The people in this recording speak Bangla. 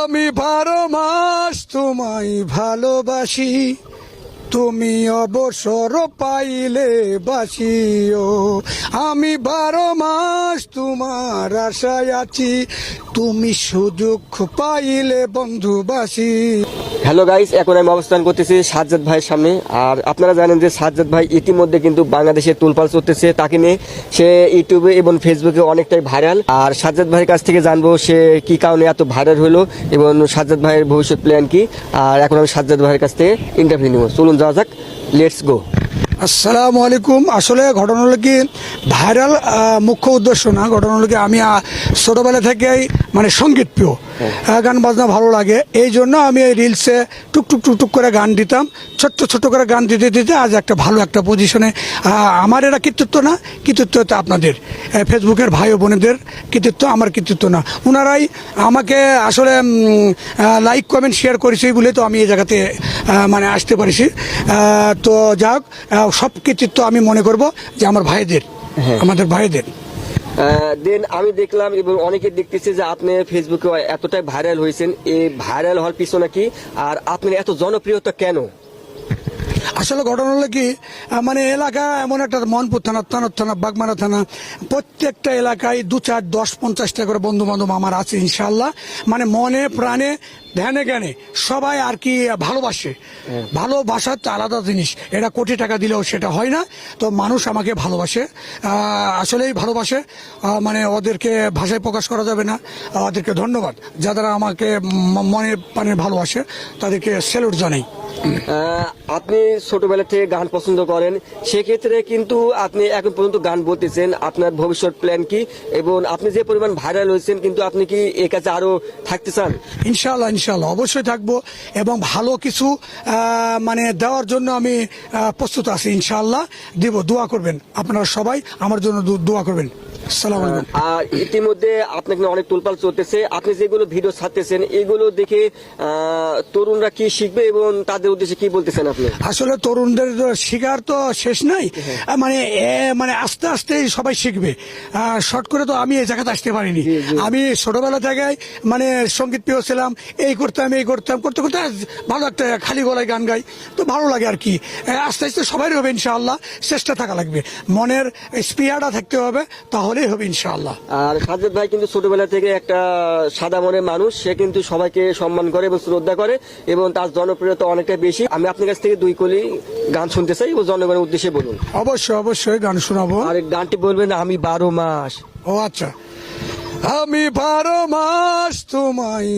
আমি 12 মাস তোমায় ভালোবাসি, তুমি অবসর পাইলে বাসিও। আমি 12 মাস তোমার আশায় আছি, তুমি সুযোগ পাইলে বন্ধুবাসি। হ্যালো গাইস, এখন আমি অবস্থান করতেছি সাজ্জাদ ভাইয়ের সামনে। আর আপনারা জানেন যে সাজ্জাদ ভাই ইতিমধ্যে কিন্তু বাংলাদেশে তুলপাল চলতেছে, তাকে নিয়ে সে ইউটিউবে এবং ফেসবুকে অনেকটাই ভাইরাল। আর সাজ্জাদ ভাইয়ের কাছ থেকে জানবো সে কি কারণে এত ভাইরাল হলো এবং সাজ্জাদ ভাইয়ের ভবিষ্যৎ প্ল্যান কি। আর এখন আমি সাজ্জাদ ভাইয়ের কাছ থেকে ইন্টারভিউ নিব, চলুন যাওয়া যাক, লেটস গো। আসসালামু আলাইকুম। আসলে ঘটনা হলো কি, ভাইরাল মুখ্য উদ্দেশ্য না। ঘটনা হলো কি, আমি ছোটোবেলা থেকেই মানে সঙ্গীত প্রিয়, গান বাজনা ভালো লাগে। এই জন্য আমি এই রিলসে টুকটুক টুকটুক করে গান দিতাম, ছোট্ট ছোট্ট করে গান দিতে দিতে আজ একটা ভালো একটা পজিশনে। আমার এরা কৃতিত্ব না, কৃতিত্ব হচ্ছে আপনাদের ফেসবুকের ভাই ও বোনেদের কৃতিত্ব, আমার কৃতিত্ব না। ওনারাই আমাকে আসলে লাইক কমেন্ট শেয়ার করেছে বলে তো আমি এই জায়গাতে মানে আসতে পারিছি। তো যাক, সব কৃতিত্ব আমি মনে করব যে আমার ভাইদের, আমাদের ভাইদের। দেন আমি দেখলাম এবং অনেকে দেখতেছে যে আপনি ফেসবুকে এতটাই ভাইরাল হয়েছেন, এই ভাইরাল হওয়ার পিছনে কি আর আপনি এত জনপ্রিয়তা কেন? আসলে ঘটনা হলো কি, মানে এলাকা এমন একটা মনপুর থানা, তানোর থানা, বাগমারা থানা, প্রত্যেকটা এলাকায় 2, 4, 10, 50টা করে বন্ধু বান্ধব আমার আছে ইনশাল্লাহ। মানে মনে প্রাণে ধ্যানে জ্ঞানে সবাই আর কি ভালোবাসে। ভালোবাসা তো আলাদা জিনিস, এটা কোটি টাকা দিলেও সেটা হয় না। তো মানুষ আমাকে ভালোবাসে, আসলেই ভালোবাসে। মানে ওদেরকে ভাষায় প্রকাশ করা যাবে না। ওদেরকে ধন্যবাদ, যারা আমাকে মনে প্রাণে ভালোবাসে, তাদেরকে স্যালুট জানাই। আপনি ছোটবেলা থেকে গান পছন্দ করেন, সেক্ষেত্রে কিন্তু আপনি এখন পর্যন্ত গান বলতেছেন, আপনার ভবিষ্যৎ প্ল্যান কি এবং আপনি যে পরিমাণ ভাইরাল হয়েছেন, কিন্তু আপনি কি এর কাছে আরো থাকতে চান? ইনশাল্লাহ ইনশাল্লাহ অবশ্যই থাকবো এবং ভালো কিছু মানে দেওয়ার জন্য আমি প্রস্তুত আছি। ইনশাল্লাহ দিব, দোয়া করবেন আপনারা সবাই আমার জন্য, দোয়া করবেন। আসসালামু আলাইকুম। আর ইতিমধ্যে আপনাকে অনেক তোলপাল চলতেছে, আপনি যেগুলো ভিডিও ছাড়তেছেন এগুলো দেখে তরুণরা কি শিখবে এবং তাদের উদ্দেশ্যে কি বলতেছেন আপনি? আসলে তরুণদের শিকার তো শেষ নাই, মানে মানে আস্তে আস্তে সবাই শিখবে। শর্ট করে তো আমি এই জায়গাতে আসতে পারিনি। আমি ছোটবেলা থেকে মানে সঙ্গীত প্রিয় ছিলাম, এই করতাম করতে করতে ভালো একটা খালি গলায় গান গাই, তো ভালো লাগে আর কি। আস্তে আস্তে সবাই হবে ইনশাআল্লাহ, চেষ্টা থাকা লাগবে, মনের স্পৃহাটা থাকতে হবে, তাহলেই হবে ইনশাআল্লাহ। আর সাজ্জাদ ভাই কিন্তু ছোটবেলা থেকে একটা সাদা মনের মানুষ, সে কিন্তু সবাইকে সম্মান করে এবং শ্রদ্ধা করে এবং তার জনপ্রিয়তা অনেকটা বেশি। আমি আপনার কাছ থেকে 2 কলি গান শুনতে চাই এবং জনগণের উদ্দেশ্যে বলুন। অবশ্যই অবশ্যই গান শোনাবো। আর গানটি বলবেন আমি 12 মাস। ও আচ্ছা, আমি 12 মাস তোমায়